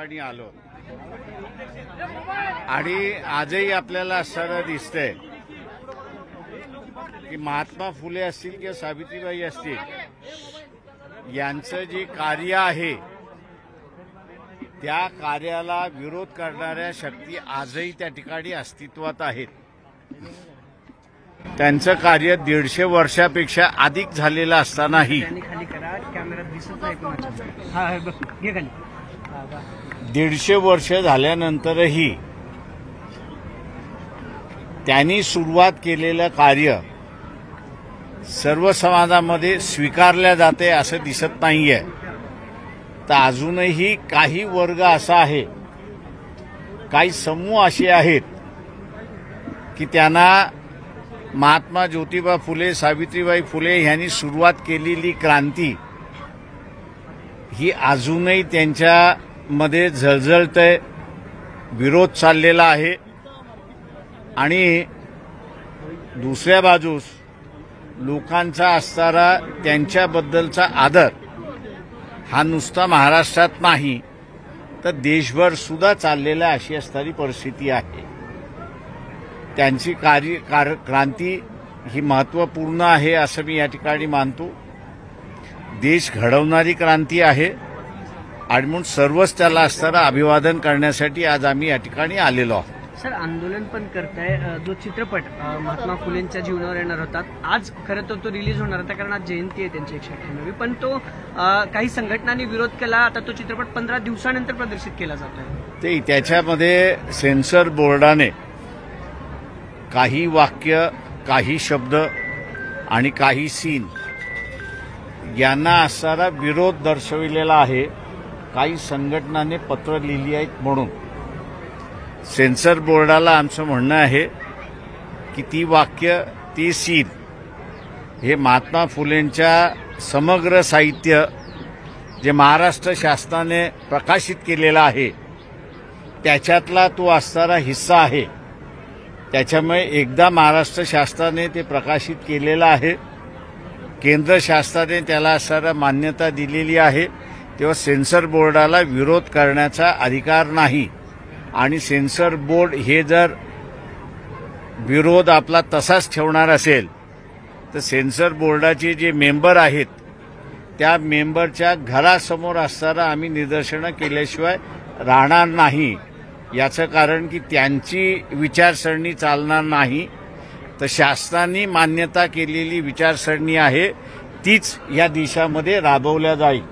ठिकाणी आलो आणि आजही आपल्याला असताना दिसतंय की महात्मा फुले असतील किंवा सावित्रीबाई असतील यांचं जे कार्य आहे त्या कार्याला विरोध करणाऱ्या शक्ती आजही त्या ठिकाणी अस्तित्वात आहेत। त्यांचं कार्य 150 वर्षापेक्षा अधिक झालेलं असतानाही 150 वर्ष झाल्यानंतरही त्यांनी सुरुवात केलेलं कार्य सर्व समाजामध्ये स्वीकारल्या जाते असं दिसत नाहीये। तर अजूनही काही वर्ग असा आहे, काही समूह असे आहेत की त्यांना महात्मा ज्योतिबा फुले सावित्रीबाई फुले यांनी सुरुवात केलेली क्रांती ही अजूनही त्यांच्यामध्ये झळझळतंय, विरोध चाललेला आहे। आणि दुसऱ्या बाजूस लोकांचा असणारा त्यांच्याबद्दलचा आदर हा नुसता महाराष्ट्रात नाही तर देशभर सुद्धा चाललेला अशी असणारी परिस्थिती आहे। त्यांची क्रांती ही महत्त्वपूर्ण आहे असं मी या ठिकाणी मानतो। देश घडवणारी क्रांती आहे आणि म्हणून सर्वच त्याला असणारं अभिवादन करण्यासाठी आज आम्ही या ठिकाणी आलेलो आहोत। सर, आंदोलन पण करताय, जो चित्रपट महात्मा फुलेंच्या जीवनावर येणार होता आज खरं तर तो रिलीज होणार होता कारण आज जयंती आहे त्यांची 198वी, पण तो काही संघटनांनी विरोध केला। आता तो चित्रपट 15 दिवसानंतर प्रदर्शित केला जातोय। ते त्याच्यामध्ये सेन्सर बोर्डाने काही वाक्य, काही शब्द आणि काही सीन यांना असणारा विरोध दर्शविलेला आहे। काही संघटनांनी पत्र लिहिली आहेत म्हणून सेन्सर बोर्डाला आमचं म्हणणं आहे की ती वाक्य, ती सीन हे महात्मा फुलेंच्या समग्र साहित्य जे महाराष्ट्र शासनाने प्रकाशित केलेलं आहे त्याच्यातला तो असणारा हिस्सा आहे। त्याच्यामुळे एकदा महाराष्ट्र शासनाने ते प्रकाशित केलेलं आहे, केंद्र शासनाने त्याला असणारा मान्यता दिलेली आहे, तेव्हा सेन्सर बोर्डाला विरोध करण्याचा अधिकार नाही। आणि सेन्सर बोर्ड हे जर विरोध आपला तसाच ठेवणार असेल तर सेन्सर बोर्डाचे जे मेंबर आहेत त्या मेंबरच्या घरासमोर असताना आम्ही निदर्शनं केल्याशिवाय राहणार नाही। याचं कारण की त्यांची विचारसरणी चालणार नाही, तर शासनाने मान्यता केलेली विचारसरणी आहे तीच या देशामध्ये राबवल्या जाईल।